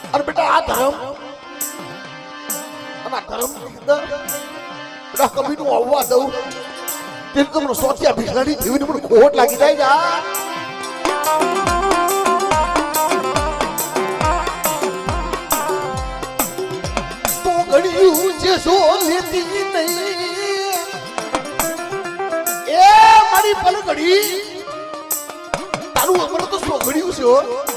અને બેટા આ ધર્મ અને આ ધર્મ બેટા કભી નું આવવા દઉં તે તમને સોચ્યા ભીખલાડી જીવીને મને ખોટ લાગી જાય જા તો ઘડી જે સો લેતી નહીં એ મારી પલકડી તારું અમર તો સો ઘડ્યું છે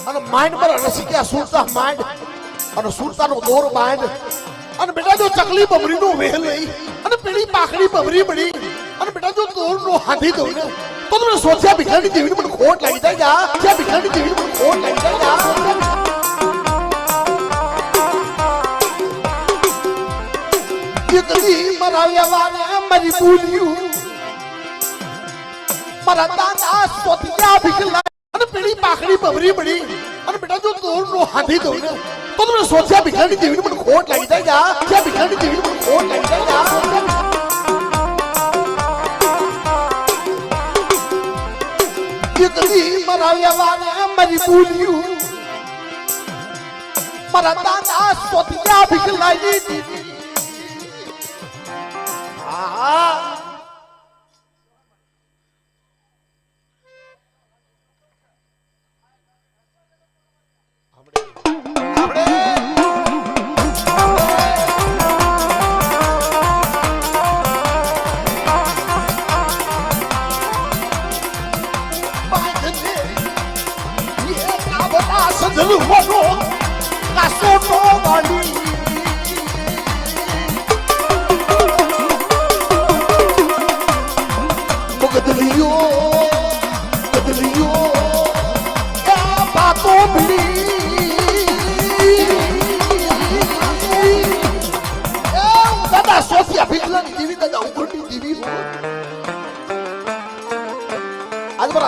અને માઇન્ડ પર રસિક્યા સુરતા માઇન્ડ અને સુરતાનો દોર બાંધ અને બેટા જો ચકલી બમરી નો વેલ લઈ અને પેલી પાખડી બમરી બની અને બેટા જો દોર નો હાથી દઉં ને તો તમને સોચ્યા ભીખાડી દેવીને મને ખોટ લાગી જાય જા ત્યાં ભીખાડી દેવીને મને ખોટ લાગી જાય જા ये कभी मराया वाले मरी बोलियो मारा दादा सोतिया भीखला અને પેલી પાખડી બમરી બની અને બેટા જો દોર નો હાથી દઉં ને તો તમને સોચ્યા ભીખાડી દેવીને મને ખોટ લાગી જાય જા ત્યાં ભીખાડી દેવીને મને ખોટ લાગી જાય જા ये कभी मराया वाले मरी बोलियो मारा दादा सोतिया भीखला दी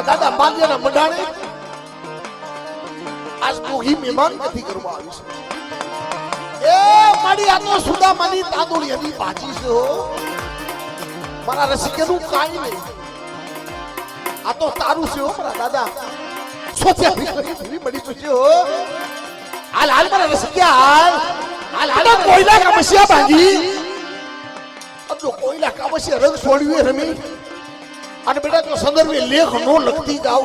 દાદા બાલિયાના મંડાણે આજ મોહી મહેમાન નથી કરવા આવી છે એ મારી આ તો સુદામાની તાંદુળી હતી ભાજી છે હો મારા રસિકેનું કાઈ નહીં આ તો તારું છે હો મારા દાદા સોચ્યા ભીખરી બડી તો છે હો હાલ હાલ મારા રસિક્યા હાલ હાલ હાલ કોઈલા કામસિયા ભાજી જો કોઈલા કામસિયા રંગ છોડ્યું રમી અને બેટા તો સંદર્ભે લેખ નો લખતી જાવ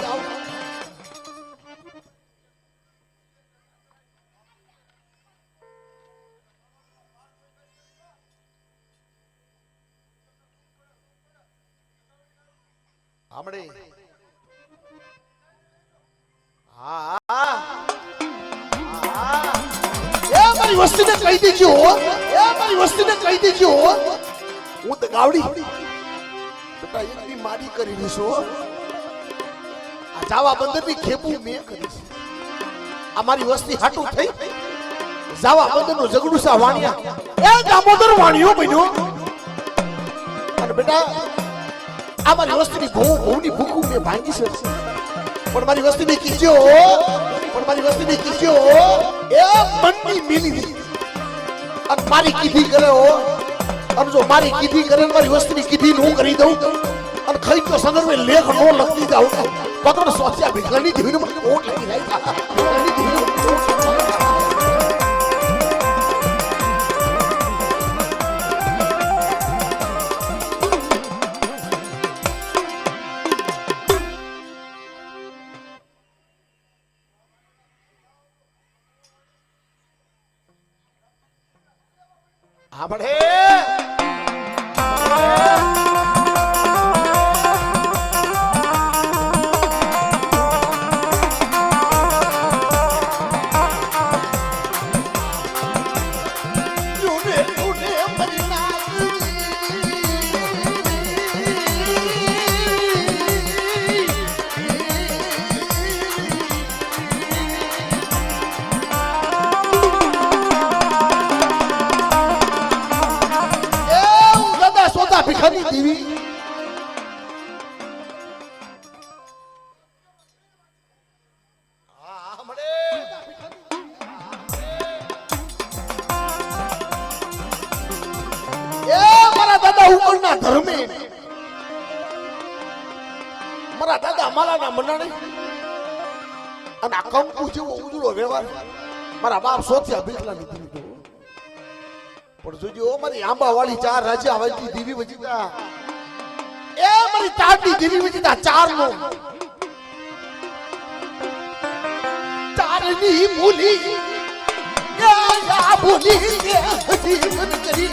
આમડે હા એ મારી વસ્તીને કહી દેજો એ મારી વસ્તીને કહી દેજો હું તો ગાવડી એકની મારી કરી દીશો આ જાવા બંદરની ખેપું મેં કરી છે આ મારી વસ્તી હાટું થઈ જાવા બંદરનો ઝઘડું સા વાણિયા એ દામોદર વાણિયો બન્યો અને બેટા આ મારી વસ્તીની ભૂની ભૂખું મેં ભાંગી છે પણ મારી વસ્તીને કીજો એ મનની મિલી અને મારી કીધી કરે હો અને જો મારી કીધી કરે મારી વસ્તીની કીધી નું કરી દઉં અને ખરી તો સંદર્ભે લેખ નો લખતી જાઉં તો તમને સોચ્યા ભીખલાની જીવીને મને ખોટ લાગી જાય આપણે ભીખાની દેવી મારા દાદા ઉપરના ધર્મે મારા દાદા અમારા ના મનાણે અને આ કંકુ જેવો ઉજળો વ્યવહાર મારા બાપ સોથિયા બિરલા ની દીધો પણ જોજો મારી આંબા વાળી 4 રાજા વાળી દીવી વજીતા એ મારી તારની દીવી વજીતા 4 નો તારની મૂલી યા ભૂલી હજી કરી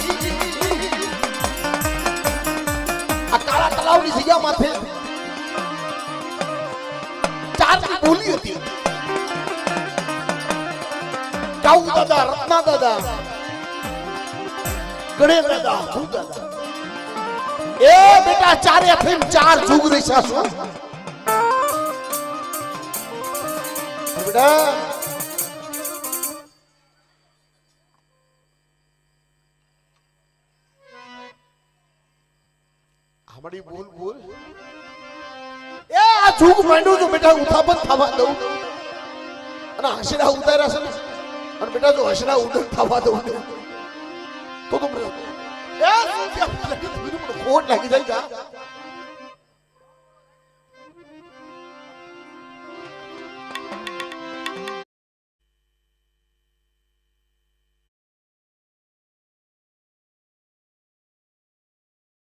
આ કાળા તલાવની જગ્યા માથે 4 ની બોલી હતી કાઉ દાદા રત્ના દાદા ગણે દાદા હું દાદા એ બેટા 4 ફિલ્મ 4 જુગ રેસા છો બેટા હમડી બોલ બોલ એ આ જુગ માંડ્યું તો બેટા ઉઠાપત થવા દઉં અને હસડા ઉતાર્યા છે ને અને બેટા જો હસડા ઉડર થવા દઉં તો એ ખોટ લાગી જાય